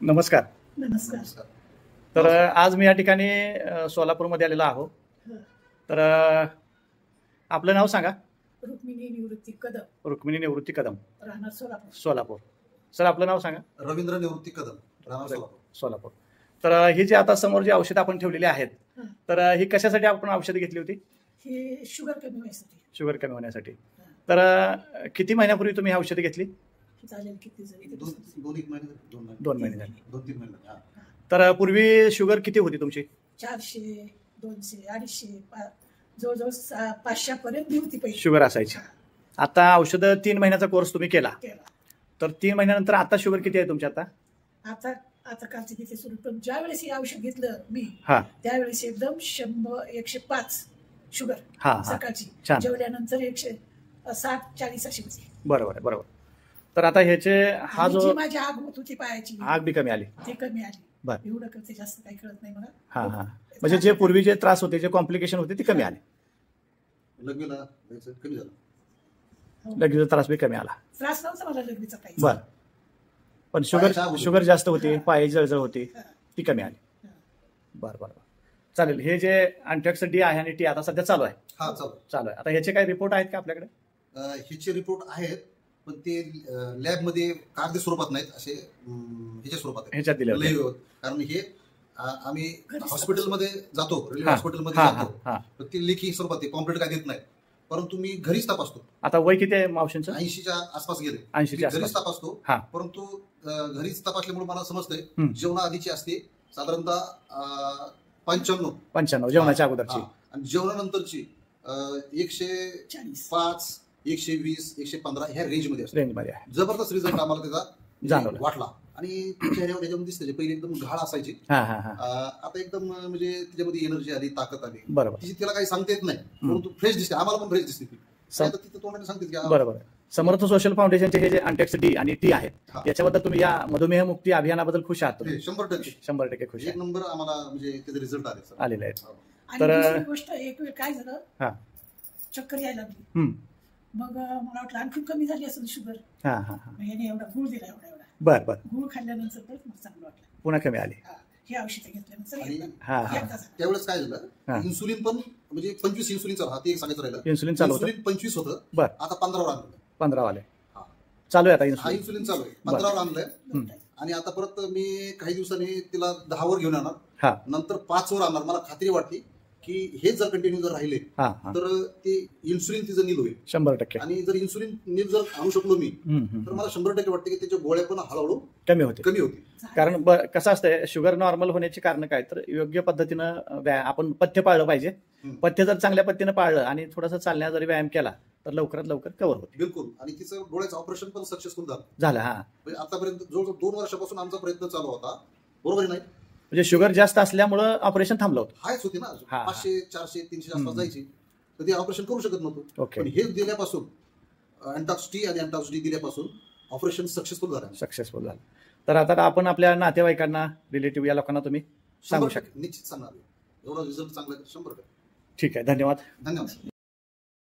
नमस्कार. नमस्कार. तर आज मी या ठिकाणी सोलापूरमध्ये आलेलो आहो. तर आपलं नाव सांगा. रुक्मिणी निवृत्ती कदम. रुक्मिणी निवृत्ती कदम, राहणार सोलापूर. सोलापूर. सर आपलं नाव सांगा. रवींद्र निवृत्ती कदम, राहणार सोलापूर. सोलापूर. तर ही जी आता समोर जी औषधं आपण ठेवलेली आहेत, तर ही कशासाठी आपण औषधं घेतली होती? हे शुगर कमी होण्यासाठी. शुगर कमी होण्यासाठी. तर किती महिन्यापूर्वी तुम्ही ही औषधं घेतली? चालेल किती झाली? 2 महिने 2 महिने झाले. 2-3 महिने. तर पूर्वी शुगर किती होती तुमची? 400, 200, 250, जवळजवळ 500 पर्यंत होती पहिली शुगर असायची. आता औषधं 3 महिन्याचा कोर्स तुम्ही केला, तर 3 महिन्यानंतर आता शुगर किती आहे तुमची? आता आता कालची तिथे सुरू. पण ज्या वेळेस हे औषध घेतलं मी, त्यावेळेस एकदम 100, 105 शुगर सकाळची. जेवल्यानंतर 160-40 अशी होती. बरोबर बरोबर. तर आता ह्याचे हा जो माझी आग होत होती पायाची, आग बी कमी आली. ते कमी आली. बरं. एवढं करते, जास्त काही कळत नाही मला. म्हणजे जे पूर्वी जे त्रास होते, जे कॉम्प्लिकेशन होते, ते कमी आले. लग्नाला कमी झालं. लगेच त्रास बी कमी आला. त्रास नव्हता मला लग्नीचा काही. बरं. पण शुगर जास्त होती, पायाची जळजळ होती, ती कमी आली. बरं बरं. चालेल. हे जे अँटॅक्स डी आहे आणि टी आता सध्या चालू आहे. चालू आहे. आता ह्याचे काही रिपोर्ट आहेत का आपल्याकडे? ह्याचे रिपोर्ट आहेत, पण ते लॅबमध्ये कागदी स्वरूपात नाहीत, असे ह्याच्या स्वरूपात ह्याच्यात दिले. कारण हे आम्ही हॉस्पिटलमध्ये जातो, रेल्वे हॉस्पिटलमध्ये जातो, तर ती लेखी स्वरूपात ते कॉम्प्लीट काय देत नाही, परंतु मी घरीच तपासतो. आता वय किती आहे मावशींचं? 80च्या आसपास गेले. 80च्या घरीच तपासतो. परंतु घरीच तपासल्यामुळे मला समजतंय जेवणा आधीची असते साधारणतः 95 जेवणाच्या अगोदरची, आणि जेवणानंतरची 105, 120, 115 ह्या रेंजमध्ये असते. जबरदस्त रिझल्ट आम्हाला त्याचा वाटला. आणि चेहऱ्यावर त्याच्यामध्ये दिसते, पहिले एकदम घाळ असायची, आता एकदम म्हणजे त्याच्यामध्ये एनर्जी आली, ताकद आली. बरोबर. तिला काही सांगता येत नाही, परंतु फ्रेश दिसते. आम्हाला पण फ्रेश दिसते. तिथं तोंडाने सांगते की बरोबर. समर्थ सोशल फाउंडेशनचे हे जे अँटॅक्स डी आणि टी आहेत, याच्याबद्दल तुम्ही या मधुमेह मुक्ती अभियानाबद्दल खुश आहात? 100% खुश. एक नंबर आम्हाला म्हणजे त्याचे रिझल्ट आलेले आहेत. तर गोष्ट एक वेळ काय झालं, चक्कर यायला लागली. मग मला वाटलं आणखी कमी झाली असेल शुगर. याने एवढा गुळ दिला, एवढा बर बर. गुळ खाल्ल्यानंतर परत मला चांगलं वाटलं, पुन्हा कमी आली. हे औषध घेतल्यानंतर. त्यावेळेस काय झालं, इन्सुलिन पण म्हणजे 25 इन्सुलिन चालू, ते एक सांगायचं राहिलं. इन्सुलिन चालू होतं. 25 होतं, आता 15वर आणलं. 15 आले. चालू आहे आता इन्सुलिन चालू आहे, 15वर आणलंय. आणि आता परत मी काही दिवसांनी तिला 10वर घेऊन येणार, नंतर 5वर आणणार. मला खात्री वाटते की हे जर कंटिन्यू जर राहिले तर ते इन्सुलिन तिचं नील होईल 100%. आणि जर इन्सुलिन नील जर आणू शकलो मी, तर मला 100% वाटतं की त्याच्या गोळ्या पण हळूहळू कमी होते. कारण कसं असतंय, शुगर नॉर्मल होण्याची कारण काय, तर योग्य पद्धतीनं आपण पथ्य पाळलं पाहिजे. पथ्य जर चांगल्या पद्धतीनं पाळलं आणि थोडासा चालण्याचा जरी व्यायाम केला, तर लवकरात लवकर कव्हर होते. बिलकुल. आणि तिचं डोळ्याचं ऑपरेशन पण सक्सेसफुल झालं. म्हणजे आतापर्यंत जवळजवळ 2 वर्षापासून आमचा प्रयत्न चालू होता, बरोबर नाही? म्हणजे शुगर जास्त असल्यामुळं ऑपरेशन थांबलं होतं. हायच होती ना, 500, 400, 300 आसपास जायची, तर ते ऑपरेशन करू शकत नव्हतं. पण हे दिल्यापासून, अँटॉक्स टी आणि अँटॉक्स डी दिल्यापासून ऑपरेशन सक्सेसफुल झालं. तर आता आपण आपल्या नातेवाईकांना, रिलेटिव्ह या लोकांना तुम्ही सांगू शकता? निश्चित सांगणार. एवढा रिझल्ट चांगला 100%. ठीक आहे. धन्यवाद.